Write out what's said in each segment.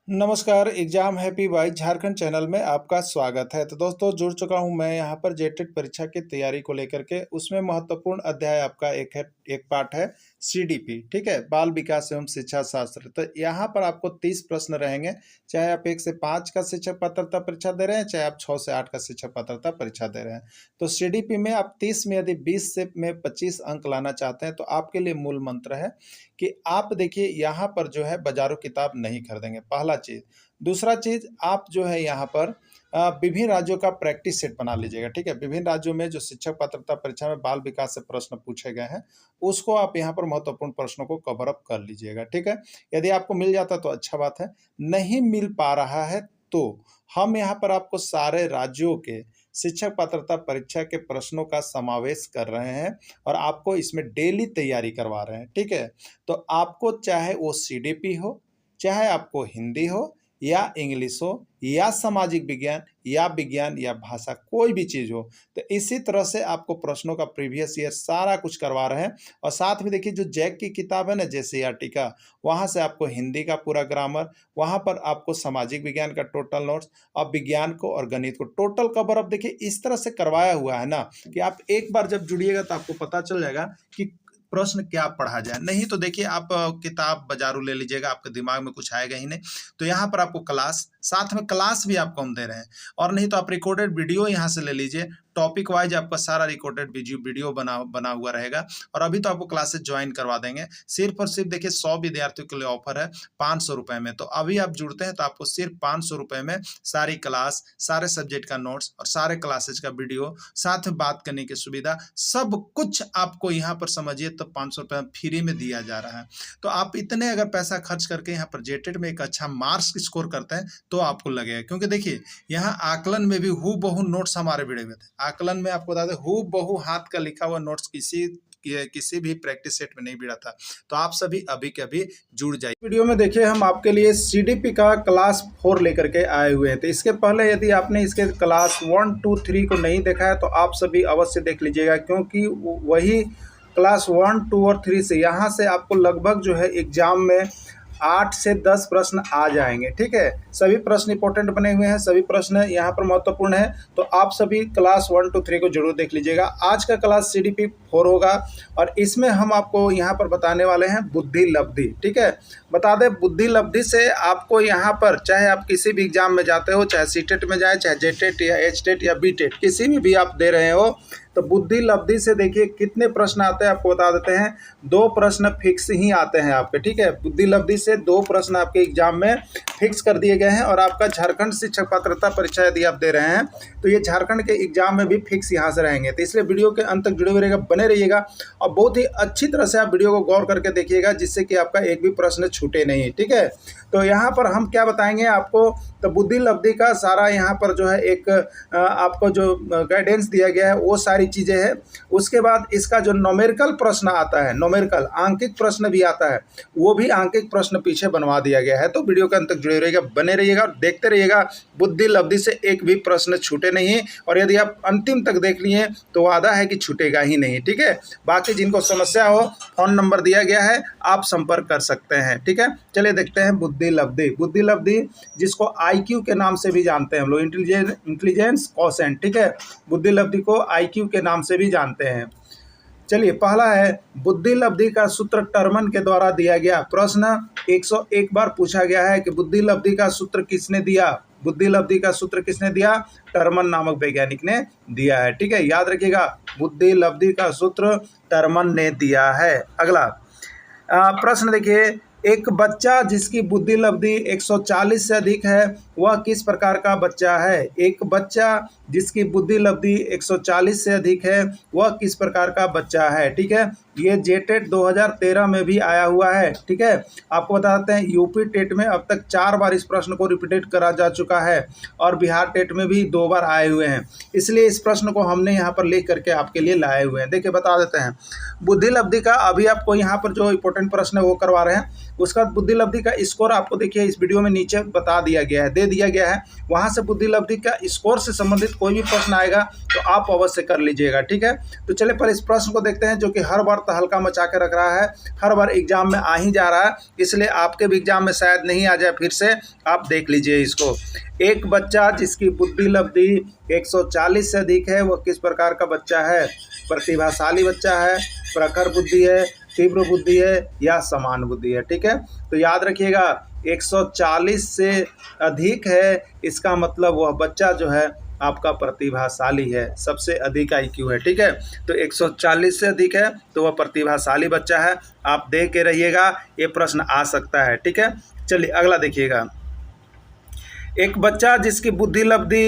नमस्कार, exam happy by Jharkhand channel में आपका स्वागत है। तो दोस्तों जुड़ चुका हूं मैं यहां पर जेटेट परीक्षा की तैयारी को लेकर के। उसमें महत्वपूर्ण अध्याय आपका एक पार्ट है सीडीपी, ठीक है, बाल विकास एवं शिक्षा शास्त्र। तो यहां पर आपको 30 प्रश्न रहेंगे, चाहे आप 1 से 5 का शिक्षक पात्रता परीक्षा दे रहे हैं, चाहे आप 6 से 8 का शिक्षक पात्रता परीक्षा दे रहे हैं। तो सीडीपी में आप 30 में यदि 20 से में 25 अंक लाना चाहते हैं तो आपके लिए मूल मंत्र है कि आप देखिए यहाँ पर जो है बाजारों किताब नहीं खरीदेंगे, पहला चीज़। दूसरा चीज़, आप जो है यहाँ पर विभिन्न राज्यों का प्रैक्टिस सेट बना लीजिएगा, ठीक है। विभिन्न राज्यों में जो शिक्षक पात्रता परीक्षा में बाल विकास से प्रश्न पूछे गए हैं, उसको आप यहाँ पर महत्वपूर्ण प्रश्नों को कवर अप कर लीजिएगा, ठीक है। यदि आपको मिल जाता तो अच्छा बात है, नहीं मिल पा रहा है तो हम यहाँ पर आपको सारे राज्यों के शिक्षक पात्रता परीक्षा के प्रश्नों का समावेश कर रहे हैं और आपको इसमें डेली तैयारी करवा रहे हैं, ठीक है। तो आपको चाहे वो सीडीपी हो, चाहे आपको हिंदी हो या इंग्लिश हो या सामाजिक विज्ञान या भाषा, कोई भी चीज़ हो, तो इसी तरह से आपको प्रश्नों का प्रीवियस ईयर सारा कुछ करवा रहे हैं। और साथ में देखिए जो जैक की किताब है ना, जेसीईआरटी का, वहाँ से आपको हिंदी का पूरा ग्रामर, वहाँ पर आपको सामाजिक विज्ञान का टोटल नोट्स और विज्ञान को और गणित को टोटल कवर अप देखिए इस तरह से करवाया हुआ है ना कि आप एक बार जब जुड़िएगा तो आपको पता चल जाएगा कि प्रश्न क्या पढ़ा जाए। नहीं तो देखिए आप किताब बाजारू ले लीजिएगा, आपके दिमाग में कुछ आएगा ही नहीं। तो यहाँ पर आपको क्लास, साथ में क्लास भी आपको हम दे रहे हैं, और नहीं तो आप रिकॉर्डेड वीडियो यहाँ से ले लीजिए। टॉपिक वाइज आपका सारा रिकॉर्डेड वीडियो बना हुआ रहेगा। और अभी तो आपको क्लासेस ज्वाइन करवा देंगे। सिर्फ और सिर्फ देखिए 100 विद्यार्थियों के लिए ऑफर है 500 रुपये में। तो अभी आप जुड़ते हैं तो आपको सिर्फ 500 रुपये में सारी क्लास, सारे सब्जेक्ट का नोट्स और सारे क्लासेज का वीडियो, साथ में बात करने की सुविधा, सब कुछ आपको यहाँ पर समझिए तो 500 रुपये फ्री में दिया जा रहा है। तो आप इतने अगर पैसा खर्च करके यहाँ पर जेटेट में एक अच्छा मार्क्स स्कोर करते हैं तो आपको लगेगा, क्योंकि देखिए यहाँ आकलन में भी हूबहू नोट्स हमारे भिड़े हुए थे। आकलन में आपको बता दें हूबहू हाथ का लिखा हुआ नोट्स किसी भी प्रैक्टिस सेट में नहीं भिड़ा था। तो आप सभी अभी के अभी जुड़ जाइए। वीडियो में देखिए हम आपके लिए सीडीपी का क्लास 4 लेकर के आए हुए हैं। तो इसके पहले यदि आपने इसके क्लास 1, 2, 3 को नहीं देखा है तो आप सभी अवश्य देख लीजिएगा, क्योंकि वही क्लास 1, 2 और 3 से यहाँ से आपको लगभग जो है एग्जाम में 8 से 10 प्रश्न आ जाएंगे, ठीक है। सभी प्रश्न इंपॉर्टेंट बने हुए हैं, सभी प्रश्न यहाँ पर महत्वपूर्ण है। तो आप सभी क्लास 1, 2, 3 को जरूर देख लीजिएगा। आज का क्लास सीडीपी 4 होगा और इसमें हम आपको यहाँ पर बताने वाले हैं बुद्धि लब्धि, ठीक है। बता दें बुद्धि लब्धि से आपको यहाँ पर, चाहे आप किसी भी एग्जाम में जाते हो, चाहे सीटेट में जाए, चाहे जेटेट या एचटेट या बीटेट, किसी में भी आप दे रहे हो, तो बुद्धि लब्धि से देखिए कितने प्रश्न आते हैं आपको बता देते हैं। 2 प्रश्न फिक्स ही आते हैं आपके, ठीक है। बुद्धि लब्धि से 2 प्रश्न आपके एग्जाम में फिक्स कर दिए गए हैं। और आपका झारखंड शिक्षक पात्रता परीक्षा यदि आप दे रहे हैं तो ये झारखंड के एग्जाम में भी फिक्स यहाँ से रहेंगे। तो इसलिए वीडियो के अंत तक जुड़े हुए रहेगा, बने रहिएगा और बहुत ही अच्छी तरह से आप वीडियो को गौर करके देखिएगा, जिससे कि आपका एक भी प्रश्न छूटे नहीं, ठीक है। तो यहाँ पर हम क्या बताएंगे आपको, तो बुद्धि लब्धि का सारा यहाँ पर जो है एक आपको जो गाइडेंस दिया गया है वो सारी चीज़ें हैं। उसके बाद इसका जो न्यूमेरिकल प्रश्न आता है, न्यूमेरिकल आंकिक प्रश्न भी आता है, वो भी आंकिक प्रश्न पीछे बनवा दिया गया है। तो वीडियो के अंत तक जुड़े रहिएगा, बने रहिएगा और देखते रहिएगा। बुद्धि लब्धि से एक भी प्रश्न छूटे नहीं, और यदि आप अंतिम तक देख लिए तो वादा है कि छूटेगा ही नहीं, ठीक है। बाकी जिनको समस्या हो, फोन नंबर दिया गया है, आप संपर्क कर सकते हैं, ठीक है। चलिए देखते हैं बुद्धि लब्धि। बुद्धि लब्धि जिसको आईक्यू के नाम से भी जानते हैं हम लोग, इंटेलिजेंस क्वोशिएंट, ठीक है। बुद्धि लब्धि को आईक्यू के नाम से भी जानते हैं। चलिए पहला है बुद्धि लब्धि का सूत्र टर्मन के द्वारा दिया गया। प्रश्न 101 बार पूछा गया है कि बुद्धि लब्धि का सूत्र किसने दिया। बुद्धि लब्धि का सूत्र किसने दिया, टर्मन नामक वैज्ञानिक ने दिया है, ठीक है। याद रखिएगा बुद्धि लब्धि का सूत्र टर्मन ने दिया है। अगला प्रश्न देखिए, एक बच्चा जिसकी बुद्धि लब्धि 140 से अधिक है वह किस प्रकार का बच्चा है। एक बच्चा जिसकी बुद्धि लब्धि 140 से अधिक है वह किस प्रकार का बच्चा है, ठीक है। ये जेटेट 2013 में भी आया हुआ है, ठीक है। आपको बताते हैं यूपी टेट में अब तक 4 बार इस प्रश्न को रिपीटेड करा जा चुका है और बिहार टेट में भी 2 बार आए हुए हैं। इसलिए इस प्रश्न को हमने यहाँ पर लिख करके आपके लिए लाए हुए हैं। देखिए बता देते हैं बुद्धि लब्धि का, अभी आपको यहाँ पर जो इंपॉर्टेंट प्रश्न है वो करवा रहे हैं। उसका बुद्धि लब्धि का स्कोर आपको देखिए इस वीडियो में नीचे बता दिया गया है, दे दिया गया है। वहाँ से बुद्धि लब्धि का स्कोर से संबंधित कोई भी प्रश्न आएगा तो आप अवश्य कर लीजिएगा, ठीक है। तो चलिए पहले इस प्रश्न को देखते हैं, जो कि हर बार तहलका मचा के रख रहा है, हर बार एग्जाम में आ ही जा रहा है, इसलिए आपके भी एग्जाम में शायद नहीं आ जाए फिर से, आप देख लीजिए इसको। एक बच्चा जिसकी बुद्धि लब्धि 140 से अधिक है, वह किस प्रकार का बच्चा है? प्रतिभाशाली बच्चा है, प्रखर बुद्धि है, तीव्र बुद्धि है या समान बुद्धि है। ठीक है, तो याद रखिएगा 140 से अधिक है, इसका मतलब वह बच्चा जो है आपका प्रतिभाशाली है, सबसे अधिक IQ है। ठीक है, तो 140 से अधिक है तो वह प्रतिभाशाली बच्चा है। आप देख के रहिएगा, ये प्रश्न आ सकता है। ठीक है, चलिए अगला देखिएगा। एक बच्चा जिसकी बुद्धि लब्धि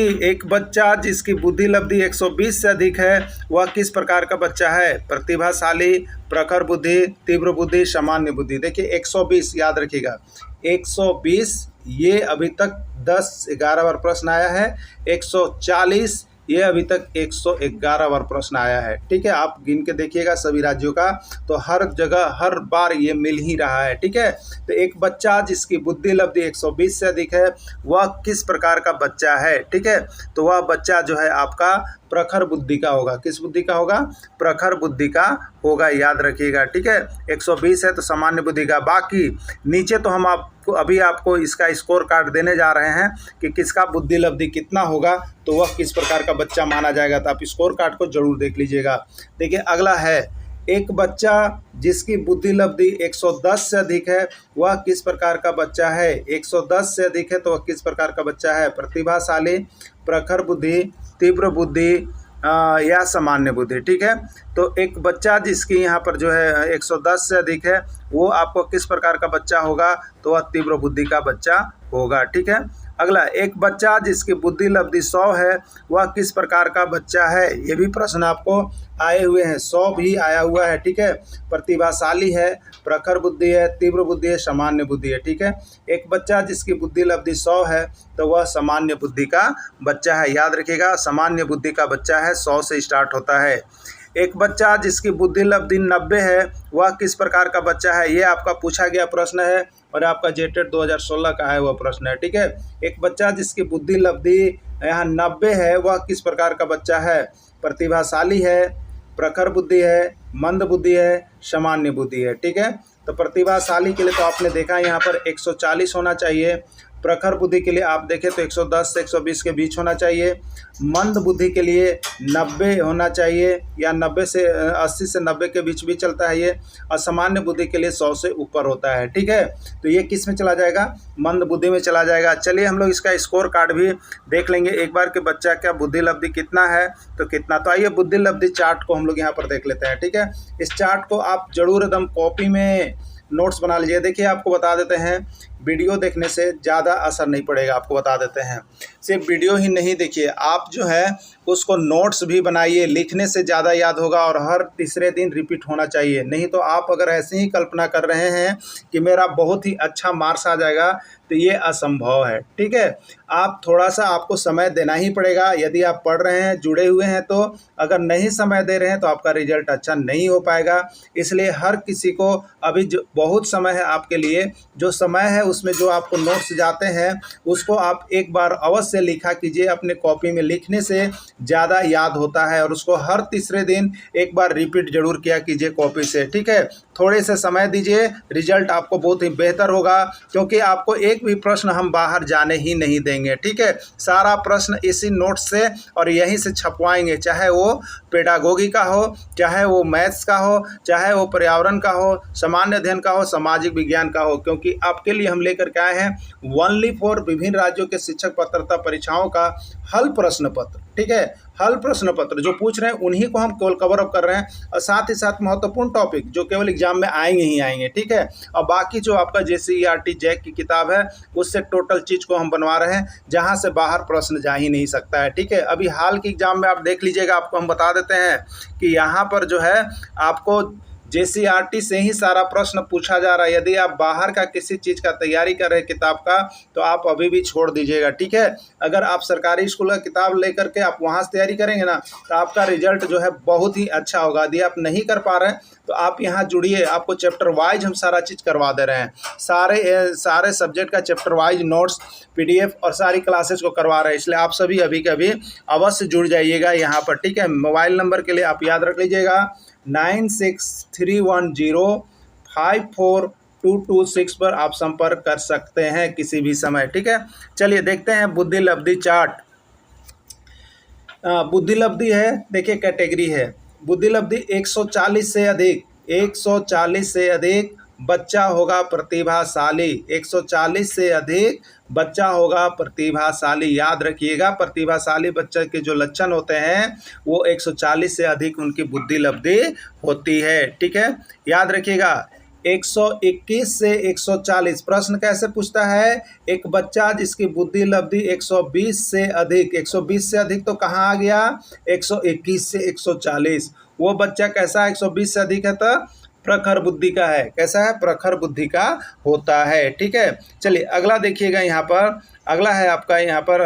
120 से अधिक है, वह किस प्रकार का बच्चा है? प्रतिभाशाली, प्रखर बुद्धि, तीव्र बुद्धि, सामान्य बुद्धि। देखिए 120 याद रखिएगा, 120 ये अभी तक 10-11 बार प्रश्न आया है, 140 ये अभी तक 111 बार प्रश्न आया है। ठीक है, आप गिन के देखिएगा सभी राज्यों का, तो हर जगह हर बार ये मिल ही रहा है। ठीक है, तो एक बच्चा जिसकी बुद्धि लब्धि 120 से अधिक है, वह किस प्रकार का बच्चा है? ठीक है, तो वह बच्चा जो है आपका प्रखर बुद्धि का होगा। किस बुद्धि का होगा? प्रखर बुद्धि का होगा, याद रखिएगा। ठीक है, 120 है तो सामान्य बुद्धि का। बाकी नीचे तो हम आपको इसका स्कोर कार्ड देने जा रहे हैं कि किसका बुद्धि लब्धि कितना होगा, तो वह किस प्रकार का बच्चा माना जाएगा। तो आप स्कोर कार्ड को जरूर देख लीजिएगा। देखिए अगला है, एक बच्चा जिसकी बुद्धि लब्धि 110 से अधिक है, वह किस प्रकार का बच्चा है? 110 से अधिक है तो वह किस प्रकार का बच्चा है? प्रतिभाशाली, प्रखर बुद्धि, तीव्र बुद्धि या सामान्य बुद्धि। ठीक है, तो एक बच्चा जिसकी यहाँ पर जो है 110 से अधिक है, वो आपको किस प्रकार का बच्चा होगा? तो वह तीव्र बुद्धि का बच्चा होगा। ठीक है, अगला, एक बच्चा जिसकी बुद्धि लब्धि 100 है, वह किस प्रकार का बच्चा है? ये भी प्रश्न आपको आए हुए हैं, 100 भी आया हुआ है। ठीक है, प्रतिभाशाली है, प्रखर बुद्धि है, तीव्र बुद्धि है, सामान्य बुद्धि है। ठीक है, एक बच्चा जिसकी बुद्धि लब्धि 100 है तो वह सामान्य बुद्धि का बच्चा है। याद रखिएगा, सामान्य बुद्धि का बच्चा है, 100 से स्टार्ट होता है। एक बच्चा जिसकी बुद्धि लब्धि 90 है, वह किस प्रकार का बच्चा है? ये आपका पूछा गया प्रश्न है और आपका जेटेट 2016 का है वह प्रश्न है। ठीक है, एक बच्चा जिसकी बुद्धि लब्धि यहाँ 90 है, वह किस प्रकार का बच्चा है? प्रतिभाशाली है, प्रखर बुद्धि है, मंद बुद्धि है, सामान्य बुद्धि है। ठीक है, तो प्रतिभाशाली के लिए तो आपने देखा यहाँ पर 140 होना चाहिए, प्रखर बुद्धि के लिए आप देखें तो 110 से 120 के बीच होना चाहिए, मंद बुद्धि के लिए 90 होना चाहिए या 90 से 80 से 90 के बीच भी चलता है ये, और सामान्य बुद्धि के लिए 100 से ऊपर होता है। ठीक है, तो ये किस में चला जाएगा? मंद बुद्धि में चला जाएगा। चलिए हम लोग इसका स्कोर कार्ड भी देख लेंगे एक बार कि बच्चा क्या बुद्धि लब्धि कितना है तो कितना। तो आइए बुद्धि लब्धि चार्ट को हम लोग यहाँ पर देख लेते हैं। ठीक है, इस चार्ट को आप जरूर एकदम कॉपी में नोट्स बना लीजिए। देखिए आपको बता देते हैं, वीडियो देखने से ज़्यादा असर नहीं पड़ेगा, आपको बता देते हैं। सिर्फ वीडियो ही नहीं देखिए, आप जो है उसको नोट्स भी बनाइए, लिखने से ज़्यादा याद होगा और हर तीसरे दिन रिपीट होना चाहिए। नहीं तो आप अगर ऐसे ही कल्पना कर रहे हैं कि मेरा बहुत ही अच्छा मार्क्स आ जाएगा, तो ये असंभव है। ठीक है, आप थोड़ा सा आपको समय देना ही पड़ेगा। यदि आप पढ़ रहे हैं, जुड़े हुए हैं, तो अगर नहीं समय दे रहे हैं तो आपका रिजल्ट अच्छा नहीं हो पाएगा। इसलिए हर किसी को अभी जो बहुत समय है आपके लिए, जो समय है उसमें जो आपको नोट्स जाते हैं उसको आप एक बार अवश्य लिखा कीजिए। अपने कॉपी में लिखने से ज़्यादा याद होता है और उसको हर तीसरे दिन एक बार रिपीट जरूर किया कीजिए कॉपी से। ठीक है, थोड़े से समय दीजिए, रिजल्ट आपको बहुत ही बेहतर होगा, क्योंकि आपको एक भी प्रश्न हम बाहर जाने ही नहीं देंगे। ठीक है, सारा प्रश्न इसी नोट्स से और यहीं से छपवाएंगे, चाहे वो पेडागोगी का हो, चाहे वो मैथ्स का हो, चाहे वो पर्यावरण का हो, सामान्य अध्ययन का हो, सामाजिक विज्ञान का हो, क्योंकि आपके लिए हम लेकर के आए हैं ओनली फॉर विभिन्न राज्यों के शिक्षक पात्रता परीक्षाओं का हल प्रश्न पत्र। ठीक है, हल प्रश्न पत्र जो पूछ रहे हैं उन्हीं को हम केवल कवर अप कर रहे हैं, और साथ ही साथ महत्वपूर्ण टॉपिक जो केवल एग्जाम में आएंगे ही आएंगे। ठीक है, और बाकी जो आपका JCERT जैक की किताब है उससे टोटल चीज़ को हम बनवा रहे हैं, जहां से बाहर प्रश्न जा ही नहीं सकता है। ठीक है, अभी हाल के एग्जाम में आप देख लीजिएगा, आपको हम बता देते हैं कि यहाँ पर जो है आपको JCERT से ही सारा प्रश्न पूछा जा रहा है। यदि आप बाहर का किसी चीज़ का तैयारी कर रहे हैं किताब का, तो आप अभी भी छोड़ दीजिएगा। ठीक है, अगर आप सरकारी स्कूल का किताब लेकर के आप वहाँ से तैयारी करेंगे ना, तो आपका रिजल्ट जो है बहुत ही अच्छा होगा। यदि आप नहीं कर पा रहे हैं तो आप यहाँ जुड़िए, आपको चैप्टर वाइज हम सारा चीज़ करवा दे रहे हैं। सारे सब्जेक्ट का चैप्टर वाइज नोट्स, PDF और सारी क्लासेस को करवा रहे हैं। इसलिए आप सभी अभी के अभी अवश्य जुड़ जाइएगा यहाँ पर। ठीक है, मोबाइल नंबर के लिए आप याद रख लीजिएगा 9631054226 पर आप संपर्क कर सकते हैं किसी भी समय। ठीक है, चलिए देखते हैं बुद्धि लब्धि चार्ट। बुद्धि लब्धि है, देखिए कैटेगरी है बुद्धि लब्धि 140 से अधिक, 140 से अधिक बच्चा होगा प्रतिभाशाली, 140 से अधिक बच्चा होगा प्रतिभाशाली। याद रखिएगा, प्रतिभाशाली बच्चे के जो लक्षण होते हैं वो 140 से अधिक उनकी बुद्धि लब्धि होती है। ठीक है, याद रखिएगा। 121 से 140 प्रश्न कैसे पूछता है, एक बच्चा जिसकी बुद्धि लब्धि 120 से अधिक, 120 से अधिक तो कहाँ आ गया, 121 से 140, वो बच्चा कैसा 120 से अधिक है तो प्रखर बुद्धि का है। कैसा है, प्रखर बुद्धि का होता है। ठीक है, चलिए अगला देखिएगा, यहाँ पर अगला है आपका यहाँ पर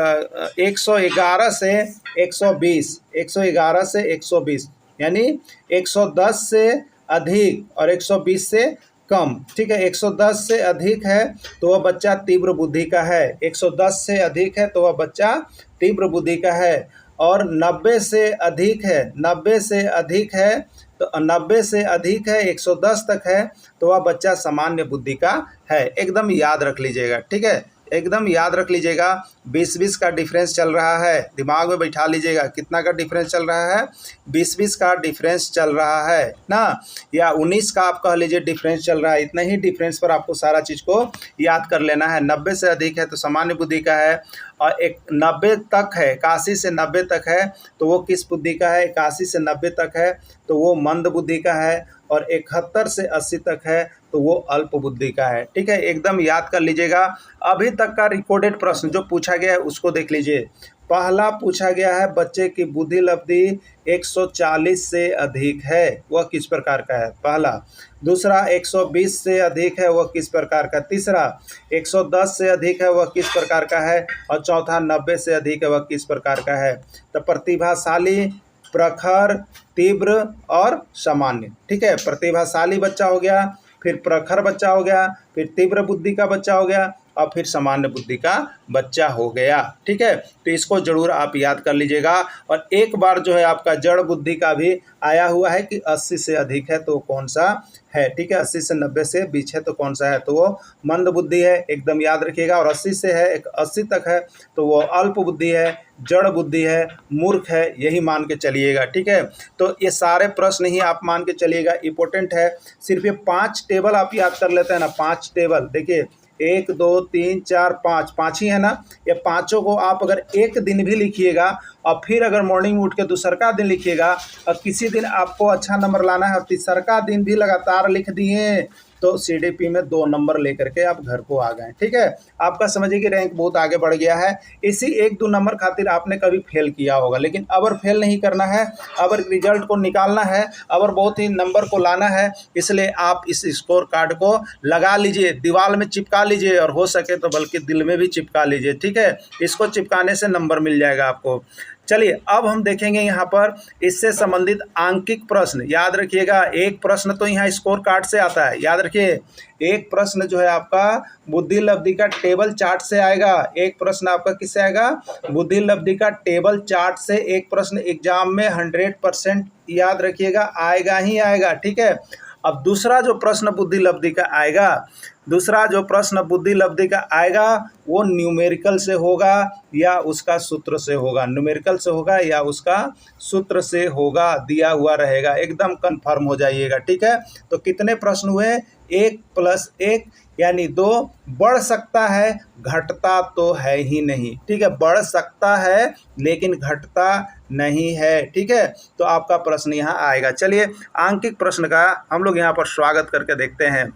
111 से 120, 111 से 120 यानी 110 से अधिक और 120 से कम। ठीक है, 110 से अधिक है तो वह बच्चा तीव्र बुद्धि का है, 110 से अधिक है तो वह बच्चा तीव्र बुद्धि का है। और 90 से अधिक है, 90 से अधिक है तो 90 से अधिक है 110 तक है तो वह बच्चा सामान्य बुद्धि का है। एकदम याद रख लीजिएगा। ठीक है, एकदम याद रख लीजिएगा। 20-20 का डिफरेंस चल रहा है, दिमाग में बैठा लीजिएगा। कितना का डिफरेंस चल रहा है, 20-20 का डिफरेंस चल रहा है ना, या 19 का आप कह लीजिए डिफरेंस चल रहा है। इतने ही डिफरेंस पर आपको सारा चीज़ को याद कर लेना है। 90 से अधिक है तो सामान्य बुद्धि का है, और 90 तक है, 81 से 90 तक है तो वो किस बुद्धि का है, 81 से 90 तक है तो वो मंद बुद्धि का है, और 71 से 80 तक है तो वो अल्प बुद्धि का है। ठीक है, एकदम याद कर लीजिएगा। अभी तक का रिकॉर्डेड प्रश्न जो पूछा गया है उसको देख लीजिए। पहला पूछा गया है बच्चे की बुद्धि लब्धि 140 से अधिक है, वह किस प्रकार का है, पहला। दूसरा 120 से अधिक है, वह किस प्रकार का। तीसरा 110 से अधिक है, वह किस प्रकार का है। और चौथा 90 से अधिक है, वह किस प्रकार का है। तो प्रतिभाशाली, प्रखर, तीव्र और सामान्य। ठीक है, प्रतिभाशाली बच्चा हो गया, फिर प्रखर बच्चा हो गया, फिर तीव्र बुद्धि का बच्चा हो गया, और फिर सामान्य बुद्धि का बच्चा हो गया। ठीक है, तो इसको जरूर आप याद कर लीजिएगा। और एक बार जो है आपका जड़ बुद्धि का भी आया हुआ है कि 80 से अधिक है तो कौन सा है। ठीक है, 80 से 90 से बीच है तो कौन सा है, तो वो मंद बुद्धि है, एकदम याद रखिएगा। और 80 से है 80 तक है तो वो अल्प बुद्धि है, जड़ बुद्धि है, मूर्ख है, यही मान के चलिएगा। ठीक है, तो ये सारे प्रश्न ही आप मान के चलिएगा, इंपॉर्टेंट है। सिर्फ ये 5 टेबल आप याद कर लेते हैं ना, 5 टेबल देखिए, 1 2 3 4 5 ही है ना। ये पांचों को आप अगर एक दिन भी लिखिएगा और फिर अगर मॉर्निंग में उठ के दूसरका दिन लिखिएगा, और किसी दिन आपको अच्छा नंबर लाना है और तीसरका दिन भी लगातार लिख दिए तो सीडीपी में 2 नंबर लेकर के आप घर को आ गए। ठीक है, आपका समझिए कि रैंक बहुत आगे बढ़ गया है। इसी 1-2 नंबर खातिर आपने कभी फेल किया होगा, लेकिन अबर फेल नहीं करना है, अबर रिजल्ट को निकालना है, अबर बहुत ही नंबर को लाना है। इसलिए आप इस स्कोर कार्ड को लगा लीजिए, दीवार में चिपका लीजिए, और हो सके तो बल्कि दिल में भी चिपका लीजिए। ठीक है, इसको चिपकाने से नंबर मिल जाएगा आपको। चलिए अब हम देखेंगे यहाँ पर इससे संबंधित आंकिक प्रश्न। याद रखिएगा, एक प्रश्न तो यहाँ स्कोर कार्ड से आता है, याद रखिए। एक प्रश्न जो है आपका बुद्धि लब्धि का टेबल चार्ट से आएगा, एक प्रश्न आपका किससे आएगा, बुद्धि लब्धि का टेबल चार्ट से एक प्रश्न एग्जाम में 100% याद रखिएगा आएगा ही आएगा। ठीक है, अब दूसरा जो प्रश्न बुद्धि लब्धि का आएगा, दूसरा जो प्रश्न बुद्धि लब्धि का आएगा वो न्यूमेरिकल से होगा या उसका सूत्र से होगा, न्यूमेरिकल से होगा या उसका सूत्र से होगा, दिया हुआ रहेगा, एकदम कंफर्म हो जाइएगा। ठीक है, तो कितने प्रश्न हुए, 1 + 1 यानी 2। बढ़ सकता है, घटता तो है ही नहीं। ठीक है, बढ़ सकता है लेकिन घटता नहीं है। ठीक है, तो आपका प्रश्न यहाँ आएगा। चलिए आंकिक प्रश्न का हम लोग यहाँ पर स्वागत करके देखते हैं।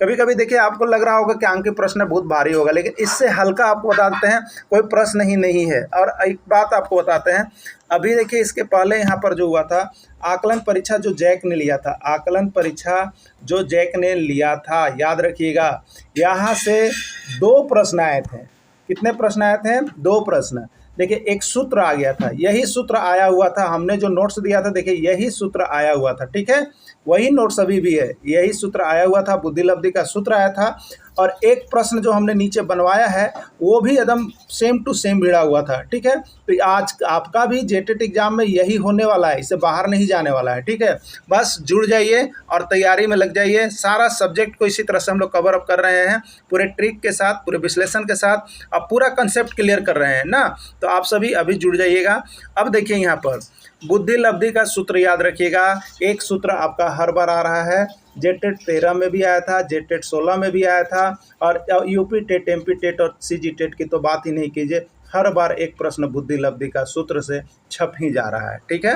कभी कभी देखिए आपको लग रहा होगा कि आंकिक प्रश्न बहुत भारी होगा, लेकिन इससे हल्का आपको बताते हैं, कोई प्रश्न ही नहीं है। और एक बात आपको बताते हैं, अभी देखिए इसके पहले यहाँ पर जो हुआ था आकलन परीक्षा जो जैक ने लिया था, आकलन परीक्षा जो जैक ने लिया था, याद रखिएगा, यहाँ से 2 प्रश्न आए थे। कितने प्रश्न आए थे, 2 प्रश्न। देखिए एक सूत्र आ गया था, यही सूत्र आया हुआ था, हमने जो नोट्स दिया था देखिए यही सूत्र आया हुआ था। ठीक है, वही नोट्स अभी भी है, यही सूत्र आया हुआ था, बुद्धि लब्धि का सूत्र आया था। और एक प्रश्न जो हमने नीचे बनवाया है वो भी एकदम सेम टू सेम भिड़ा हुआ था। ठीक है, तो आज आपका भी जेटेट एग्जाम में यही होने वाला है, इससे बाहर नहीं जाने वाला है। ठीक है, बस जुड़ जाइए और तैयारी में लग जाइए। सारा सब्जेक्ट को इसी तरह से हम लोग कवर अप कर रहे हैं, पूरे ट्रिक के साथ, पूरे विश्लेषण के साथ, अब पूरा कंसेप्ट क्लियर कर रहे हैं ना। तो आप सभी अभी जुड़ जाइएगा। अब देखिए यहाँ पर बुद्धि लब्धि का सूत्र याद रखिएगा। एक सूत्र आपका हर बार आ रहा है, जेटेट 13 में भी आया था, जेटेट 16 में भी आया था, और यूपी टेट, एमपी टेट और सीजी टेट की तो बात ही नहीं कीजिए, हर बार एक प्रश्न बुद्धि लब्धि का सूत्र से छप ही जा रहा है। ठीक है,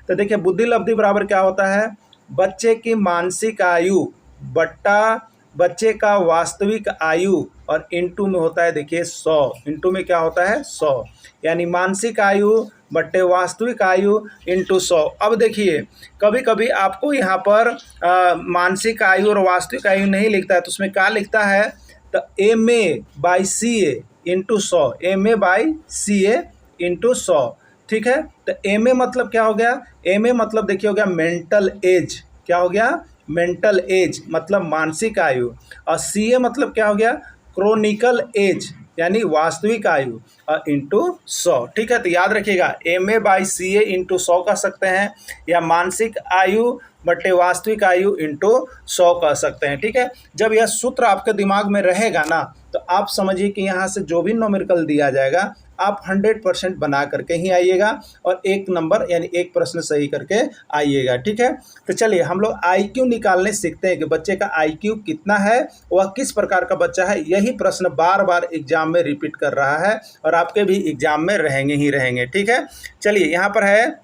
तो देखिए बुद्धि लब्धि बराबर क्या होता है, बच्चे की मानसिक आयु बट्टा बच्चे का वास्तविक आयु, और इंटू में होता है देखिए 100, इंटू में क्या होता है 100, यानी मानसिक आयु बट्टे वास्तविक आयु इंटू 100। अब देखिए कभी कभी आपको यहाँ पर मानसिक आयु और वास्तविक आयु नहीं लिखता है, तो उसमें क्या लिखता है, तो MA/CA इंटू 100, MA/CA इंटू 100। ठीक है, तो MA मतलब क्या हो गया, MA मतलब देखिए हो गया मेंटल एज, क्या हो गया, मेंटल एज मतलब मानसिक आयु, और CA मतलब क्या हो गया, क्रोनिकल एज यानी वास्तविक आयु, और इंटू 100। ठीक है, तो याद रखिएगा MA/CA इंटू 100 कह सकते हैं, या मानसिक आयु बट्टे वास्तविक आयु इंटू 100 कह सकते हैं। ठीक है, जब यह सूत्र आपके दिमाग में रहेगा ना, तो आप समझिए कि यहाँ से जो भी न्यूमेरिकल दिया जाएगा आप 100% बना करके ही आइएगा, और एक नंबर यानी एक प्रश्न सही करके आइएगा। ठीक है, तो चलिए हम लोग IQ निकालने सीखते हैं कि बच्चे का IQ कितना है, वह किस प्रकार का बच्चा है। यही प्रश्न बार बार एग्जाम में रिपीट कर रहा है, और आपके भी एग्जाम में रहेंगे ही रहेंगे। ठीक है, चलिए यहाँ पर है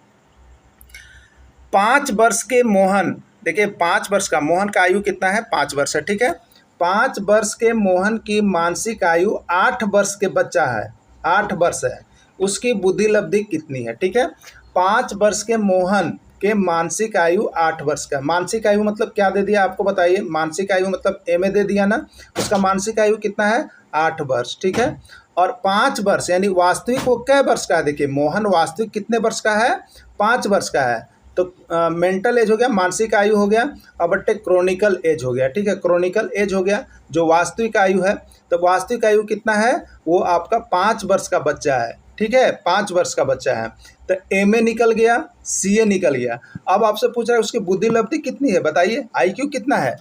5 वर्ष के मोहन, देखिए 5 वर्ष का मोहन का आयु कितना है, 5 वर्ष है। ठीक है, 5 वर्ष के मोहन की मानसिक आयु 8 वर्ष के बच्चा है, 8 वर्ष है, उसकी बुद्धि लब्धि कितनी है। ठीक है, 5 वर्ष के मोहन के मानसिक आयु 8 वर्ष का, मानसिक आयु मतलब क्या दे दिया आपको बताइए, मानसिक आयु मतलब MA दे दिया ना, उसका मानसिक आयु कितना है 8 वर्ष। ठीक है, और 5 वर्ष यानी वास्तविक वो कै वर्ष का है, देखिए मोहन वास्तविक कितने वर्ष का है, 5 वर्ष का है, तो मेंटल एज हो गया, मानसिक आयु हो गया, और बट्टे क्रोनिकल एज हो गया। ठीक है, क्रोनिकल एज हो गया, जो वास्तविक आयु है, तो वास्तविक आयु कितना है, वो आपका 5 वर्ष का बच्चा है। ठीक है, 5 वर्ष का बच्चा है, तो MA निकल गया, CA निकल गया। अब आपसे पूछ रहा है उसकी बुद्धि लब्धि कितनी है, बताइए IQ कितना है,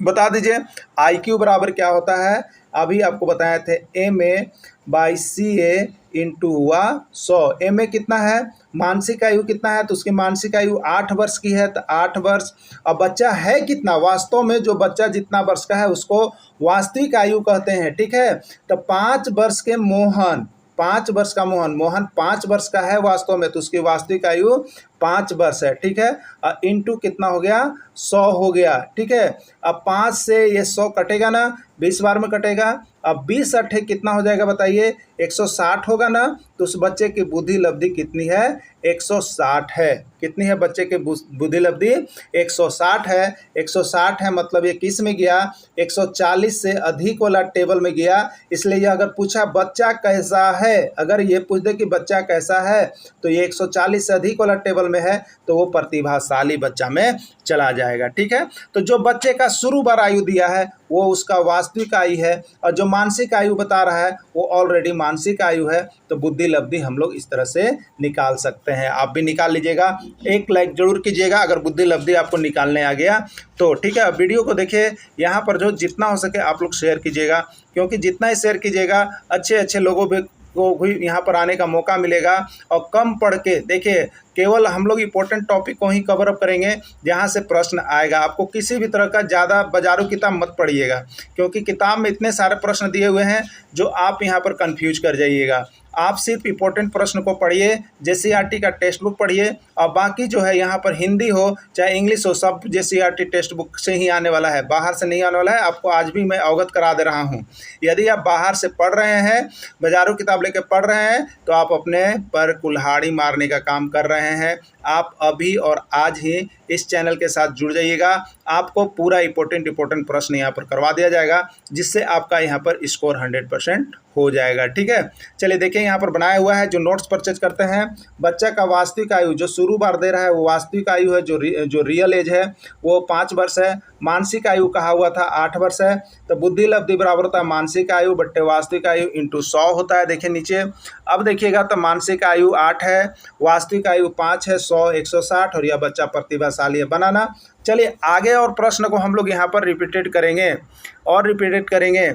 बता दीजिए। IQ बराबर क्या होता है, अभी आपको बताए थे MA/CA इंटू हुआ 100। MA कितना है, मानसिक आयु कितना है, तो उसकी मानसिक आयु 8 वर्ष की है, तो 8 वर्ष। अब बच्चा है कितना, वास्तव में जो बच्चा जितना वर्ष का है उसको वास्तविक आयु कहते हैं। ठीक है, तो 5 वर्ष के मोहन, 5 वर्ष का मोहन 5 वर्ष का है वास्तव में, तो उसकी वास्तविक आयु 5 वर्ष है। ठीक है, इंटू कितना हो गया, 100 हो गया। ठीक है, अब 5 से ये 100 कटेगा ना, 20 बार में कटेगा, अब 20 अट्ठे कितना हो जाएगा बताइए, 160 होगा ना, तो उस बच्चे की बुद्धि लब्धि कितनी है, 160 है। कितनी है बच्चे की बुद्धि लब्धि, 160 है। 160 है मतलब ये किस में गया, 140 से अधिक वाला टेबल में गया। इसलिए ये अगर पूछा बच्चा कैसा है, अगर ये पूछ दे कि बच्चा कैसा है, तो ये 140 से अधिक वाला टेबल में है, तो वो प्रतिभाशाली बच्चा में चला जाएगा। ठीक है, तो जो बच्चे का शुरू बार आयु दिया है वो उसका वास्तविक आयु है, और जो मानसिक आयु बता रहा है वो ऑलरेडी मानसिक आयु है। तो बुद्धि लब्धि हम लोग इस तरह से निकाल सकते हैं, आप भी निकाल लीजिएगा। एक लाइक जरूर कीजिएगा अगर बुद्धि लब्धि आपको निकालने आ गया तो। ठीक है, वीडियो को देखिए, यहाँ पर जो जितना हो सके आप लोग शेयर कीजिएगा, क्योंकि जितना ही शेयर कीजिएगा अच्छे अच्छे लोगों को भी यहाँ पर आने का मौका मिलेगा। और कम पढ़ के देखिए, केवल हम लोग इम्पोर्टेंट टॉपिक को ही कवर अप करेंगे जहाँ से प्रश्न आएगा। आपको किसी भी तरह का ज़्यादा बाजारू किताब मत पढ़िएगा, क्योंकि किताब में इतने सारे प्रश्न दिए हुए हैं जो आप यहाँ पर कंफ्यूज कर जाइएगा। आप सिर्फ इम्पोर्टेंट प्रश्न को पढ़िए, JCERT का टेक्स्ट बुक पढ़िए, और बाकी जो है यहाँ पर हिंदी हो चाहे इंग्लिश हो, सब JCERT टेक्स्ट बुक से ही आने वाला है, बाहर से नहीं आने वाला है। आपको आज भी मैं अवगत करा दे रहा हूँ। यदि आप बाहर से पढ़ रहे हैं, बाजारू किताब लेकर पढ़ रहे हैं, तो आप अपने पर कुल्हाड़ी मारने का काम कर रहे हैं। आप अभी और आज ही इस चैनल के साथ जुड़ जाइएगा। आपको पूरा इंपॉर्टेंट प्रश्न यहाँ पर करवा दिया जाएगा, जिससे आपका यहाँ पर स्कोर 100% हो जाएगा। ठीक है, चलिए देखिए यहाँ पर बनाया हुआ है। जो नोट्स परचेज करते हैं, बच्चा का वास्तविक आयु जो शुरू बार दे रहा है वो वास्तविक आयु है, जो रियल एज है वो 5 वर्ष है। मानसिक आयु कहा हुआ था 8 वर्ष है। तो बुद्धि लब्धि बराबर होता है मानसिक आयु बट्टे वास्तविक आयु इंटू 100 होता है। देखिए नीचे, अब देखिएगा तो मानसिक आयु 8 है, वास्तविक आयु 5 है, 100 160 और यह बच्चा प्रतिभाशाली है। बनाना। चलिए आगे और प्रश्न को हम लोग यहाँ पर रिपीटेड करेंगे।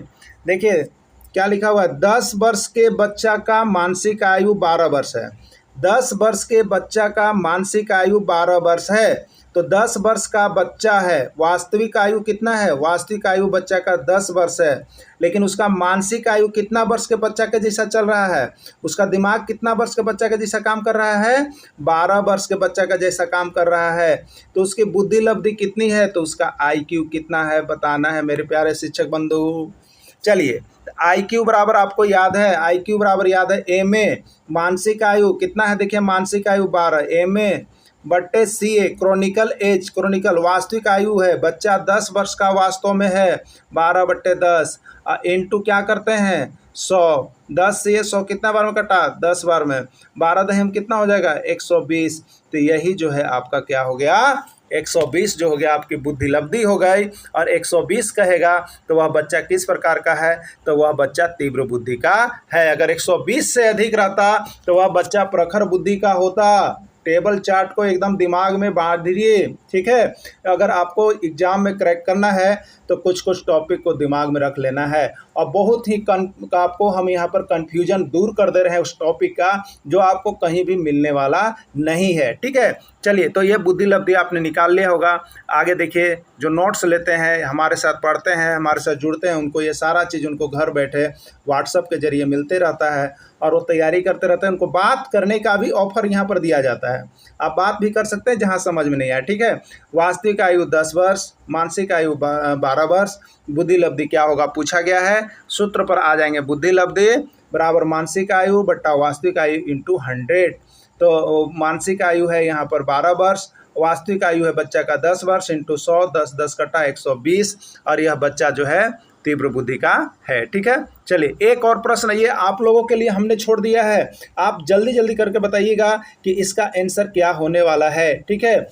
देखिए क्या लिखा हुआ है, 10 वर्ष के बच्चा का मानसिक आयु 12 वर्ष है। 10 वर्ष के बच्चा का मानसिक आयु 12 वर्ष है। तो 10 वर्ष का बच्चा है, वास्तविक आयु कितना है? वास्तविक आयु बच्चा का 10 वर्ष है, लेकिन उसका मानसिक आयु कितना वर्ष के बच्चा के जैसा चल रहा है? उसका दिमाग कितना वर्ष के बच्चा के जैसा काम कर रहा है? 12 वर्ष के बच्चा का जैसा काम कर रहा है। तो उसकी बुद्धि लब्धि कितनी है? तो उसका IQ कितना है बताना है मेरे प्यारे शिक्षक बंधु। चलिए, IQ बराबर आपको याद है, IQ बराबर याद है MA। मानसिक आयु कितना है? देखिए मानसिक आयु 12, MA बट्टे CA क्रॉनिकल एज, क्रॉनिकल वास्तविक आयु है, बच्चा 10 वर्ष का वास्तव में है, 12 बट्टे 10 इंटू क्या करते हैं 100। 10 से ये 100 कितना बार में कटा? 10 बार में। 12 दहम कितना हो जाएगा? 120। तो यही जो है आपका क्या हो गया? 120 जो हो गया आपकी बुद्धि लब्धि हो गई। और 120 कहेगा तो वह बच्चा किस प्रकार का है? तो वह बच्चा तीव्र बुद्धि का है। अगर 120 से अधिक रहता तो वह बच्चा प्रखर बुद्धि का होता। टेबल चार्ट को एकदम दिमाग में बांध दीजिए। ठीक है, अगर आपको एग्जाम में क्रैक करना है तो कुछ टॉपिक को दिमाग में रख लेना है। और बहुत ही आपको हम यहाँ पर कन्फ्यूजन दूर कर दे रहे हैं उस टॉपिक का, जो आपको कहीं भी मिलने वाला नहीं है। ठीक है, चलिए तो ये बुद्धि लब्धि आपने निकाल लिया होगा। आगे देखिए, जो नोट्स लेते हैं, हमारे साथ पढ़ते हैं, हमारे साथ जुड़ते हैं, उनको ये सारा चीज़ उनको घर बैठे व्हाट्सएप के जरिए मिलते रहता है और वो तैयारी करते रहते हैं। उनको बात करने का भी ऑफर यहाँ पर दिया जाता है। आप बात भी कर सकते हैं जहाँ समझ में नहीं आया। ठीक है, वास्तविक आयु 10 वर्ष, मानसिक आयु 12 वर्ष, बुद्धि लब्धि क्या होगा पूछा गया है। सूत्र पर आ जाएंगे, बुद्धि लब्धि बराबर मानसिक आयु बट्टा वास्तविक आयु इंटू 100। तो मानसिक आयु है यहाँ पर 12 वर्ष, वास्तविक आयु है बच्चा का 10 वर्ष इंटू 100, 10 10 कटा 120 और यह बच्चा जो है तीव्र बुद्धि का है। ठीक है, चलिए एक और प्रश्न ये आप लोगों के लिए हमने छोड़ दिया है, आप जल्दी करके बताइएगा कि इसका आंसर क्या होने वाला है। ठीक है,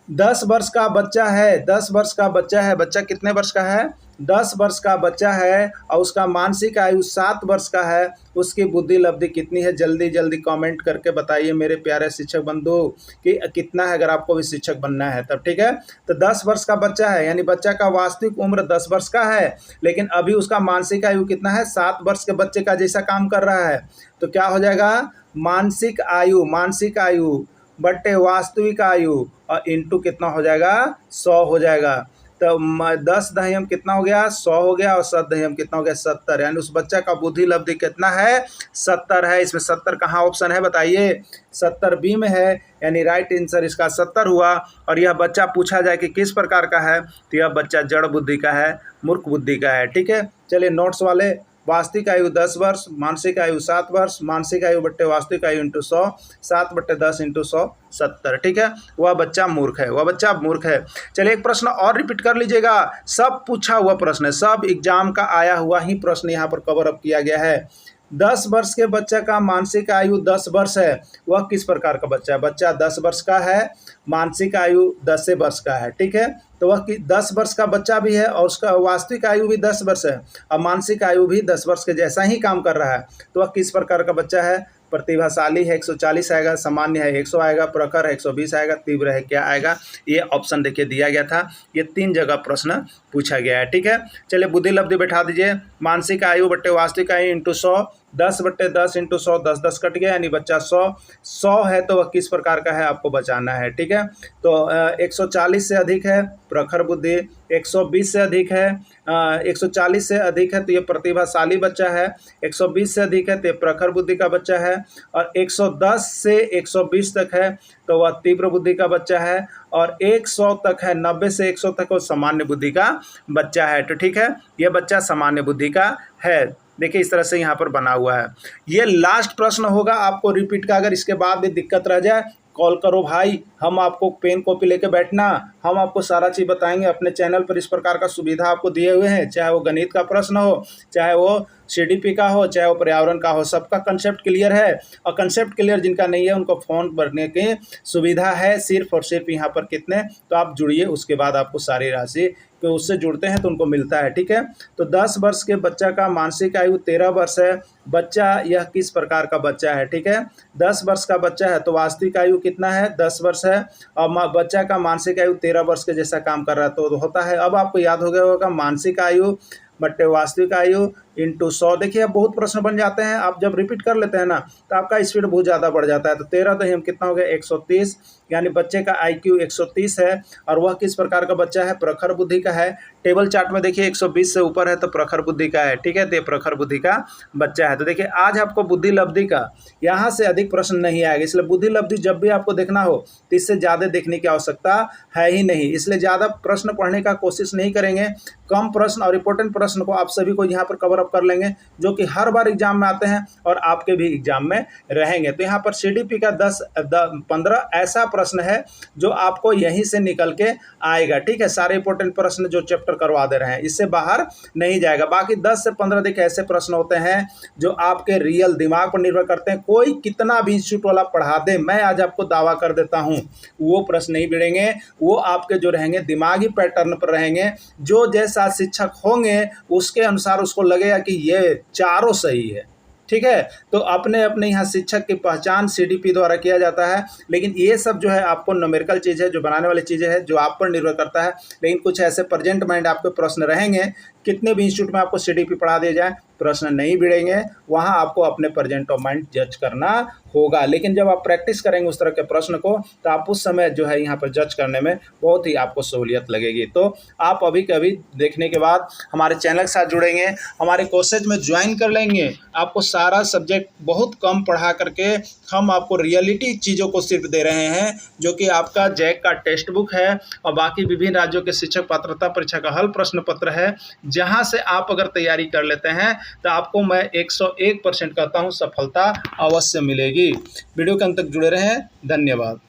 10 वर्ष का बच्चा है, 10 वर्ष का बच्चा है, बच्चा कितने वर्ष का है? 10 वर्ष का बच्चा है और उसका मानसिक आयु 7 वर्ष का है। उसकी बुद्धि लब्धि कितनी है? जल्दी कमेंट करके बताइए मेरे प्यारे शिक्षक बंधु कि कितना है, अगर आपको भी शिक्षक बनना है तब। ठीक है, तो 10 वर्ष का बच्चा है, यानी बच्चा का वास्तविक उम्र 10 वर्ष का है, लेकिन अभी उसका मानसिक आयु कितना है? 7 वर्ष के बच्चे का जैसा काम कर रहा है। तो क्या हो जाएगा? मानसिक आयु बट्टे वास्तविक आयु और इंटू कितना हो जाएगा? 100 हो जाएगा। तो 10 दहम कितना हो गया? 100 हो गया और 7 दहम कितना हो गया? 70। यानी उस बच्चा का बुद्धि लब्धि कितना है? 70 है। इसमें 70 कहाँ ऑप्शन है बताइए? 70 बी में है, यानी राइट आंसर इसका 70 हुआ। और यह बच्चा पूछा जाए कि किस प्रकार का है, तो यह बच्चा जड़ बुद्धि का है, मूर्ख बुद्धि का है। ठीक है, चलिए नोट्स वाले, वास्तविक आयु 10 वर्ष, मानसिक आयु 7 वर्ष, मानसिक आयु बट्टे वास्तविक आयु इंटू 100, 7 बट्टे 10 इंटू 100 70। ठीक है, वह बच्चा मूर्ख है, चलिए एक प्रश्न और रिपीट कर लीजिएगा। सब पूछा हुआ प्रश्न है, सब एग्जाम का आया हुआ ही प्रश्न यहाँ पर कवर अप किया गया है। 10 वर्ष के बच्चा का मानसिक आयु 10 वर्ष है, वह किस प्रकार का बच्चा है? बच्चा 10 वर्ष का है, मानसिक आयु 10 वर्ष का है। ठीक है, तो वह 10 वर्ष का बच्चा भी है और उसका वास्तविक आयु भी 10 वर्ष है और मानसिक आयु भी 10 वर्ष के जैसा ही काम कर रहा है। तो वह किस प्रकार का बच्चा है? प्रतिभाशाली है 140 आएगा, सामान्य है 100 आएगा, प्रखर है 120 आएगा, तीव्र है क्या आएगा? ये ऑप्शन देखिए दिया गया था। ये 3 जगह प्रश्न पूछा गया है। ठीक है, चलिए बुद्धि लब्धि बैठा दीजिए। मानसिक आयु बट्टे वास्तविक आयु इंटू 100, 10 बट्टे 10 इंटू 100, 10 10 कट गया, यानी बच्चा 100 है। तो वह किस प्रकार का है आपको बचाना है। ठीक है, तो 140 से अधिक है प्रखर बुद्धि, 120 से अधिक है, 140 से अधिक है तो ये प्रतिभाशाली बच्चा है, 120 से अधिक है तो ये प्रखर बुद्धि का बच्चा है, और 110 से 120 तक है तो वह तीव्र बुद्धि का बच्चा है, और 100 तक है, 90 से 100 तक वो सामान्य बुद्धि का बच्चा है। तो ठीक है, ये बच्चा सामान्य बुद्धि का है। देखिए इस तरह से यहाँ पर बना हुआ है। ये लास्ट प्रश्न होगा आपको रिपीट का, अगर इसके बाद भी दिक्कत रह जाए कॉल करो भाई, हम आपको पेन कॉपी लेके बैठना, हम आपको सारा चीज़ बताएंगे। अपने चैनल पर इस प्रकार का सुविधा आपको दिए हुए हैं, चाहे वो गणित का प्रश्न हो, चाहे वो सीडीपी का हो, चाहे वो पर्यावरण का हो, सबका कंसेप्ट क्लियर है। और कंसेप्ट क्लियर जिनका नहीं है उनको फॉर्म भरने की सुविधा है सिर्फ और सिर्फ यहाँ पर। कितने, तो आप जुड़िए, उसके बाद आपको सारी राशि तो उससे जुड़ते हैं तो उनको मिलता है। ठीक है, तो 10 वर्ष के बच्चा का मानसिक आयु 13 वर्ष है। बच्चा यह किस प्रकार का बच्चा है? ठीक है, 10 वर्ष का बच्चा है तो वास्तविक आयु कितना है? 10 वर्ष है। और बच्चा का मानसिक आयु 13 वर्ष के जैसा काम कर रहा है तो होता है। अब आपको याद हो गया होगा मानसिक आयु बट्टे वास्तविक आयु इंटू 100। देखिए अब बहुत प्रश्न बन जाते हैं, आप जब रिपीट कर लेते हैं ना तो आपका स्पीड बहुत ज़्यादा बढ़ जाता है। तो 13 तो हम कितना हो गया? 130, यानी बच्चे का IQ 130 है। और वह किस प्रकार का बच्चा है? प्रखर बुद्धि का है। टेबल चार्ट में देखिए 120 से ऊपर है तो प्रखर बुद्धि का है। ठीक है, तो ये प्रखर बुद्धि का बच्चा है। तो देखिए आज आपको बुद्धि लब्धि का यहाँ से अधिक प्रश्न नहीं आएगा, इसलिए बुद्धि लब्धि जब भी आपको देखना हो तो इससे ज़्यादा देखने की आवश्यकता है ही नहीं। इसलिए ज़्यादा प्रश्न पढ़ने का कोशिश नहीं करेंगे, कम प्रश्न और इंपॉर्टेंट प्रश्न को आप सभी को यहाँ पर कवर अप कर लेंगे, जो कि हर बार एग्जाम में आते हैं और आपके भी एग्जाम में रहेंगे। तो यहाँ पर CDP का 10-15 ऐसा प्रश्न है जो आपको यहीं से निकल के आएगा। ठीक है, सारे इंपॉर्टेंट प्रश्न जो चैप्टर करवा दे रहे हैं इससे बाहर नहीं जाएगा। बाकी 10 से 15 देखिए ऐसे प्रश्न होते हैं जो आपके रियल दिमाग पर निर्भर करते हैं। कोई कितना भी इंस्टीट्यूट वाला पढ़ा दे, मैं आज आपको दावा कर देता हूँ वो प्रश्न नहीं भिड़ेंगे, वो आपके जो रहेंगे दिमागी पैटर्न पर रहेंगे। जो जैसा शिक्षक होंगे उसके अनुसार उसको लगेगा कि ये चारों सही है। ठीक है, तो अपने अपने यहाँ शिक्षक की पहचान CDP द्वारा किया जाता है। लेकिन ये सब जो है आपको न्यूमेरिकल चीज़ है, जो बनाने वाली चीज़ें हैं, जो आप पर निर्भर करता है। लेकिन कुछ ऐसे प्रेजेंट माइंड आपके प्रश्न रहेंगे, कितने भी इंस्टीट्यूट में आपको CDP पढ़ा दिया जाए प्रश्न नहीं भिड़ेंगे, वहाँ आपको अपने प्रेजेंट ऑफ माइंड जज करना होगा। लेकिन जब आप प्रैक्टिस करेंगे उस तरह के प्रश्न को तो आप उस समय जो है यहाँ पर जज करने में बहुत ही आपको सहूलियत लगेगी। तो आप अभी के अभी देखने के बाद हमारे चैनल के साथ जुड़ेंगे, हमारे कोर्सेज में ज्वाइन कर लेंगे। आपको सारा सब्जेक्ट बहुत कम पढ़ा करके हम आपको रियलिटी चीज़ों को सिर्फ दे रहे हैं, जो कि आपका जैक का टेक्स्ट बुक है और बाकी विभिन्न राज्यों के शिक्षक पात्रता परीक्षा का हल प्रश्न पत्र है, जहाँ से आप अगर तैयारी कर लेते हैं तो आपको मैं 101% कहता हूँ सफलता अवश्य मिलेगी। वीडियो के अंत तक जुड़े रहें, धन्यवाद।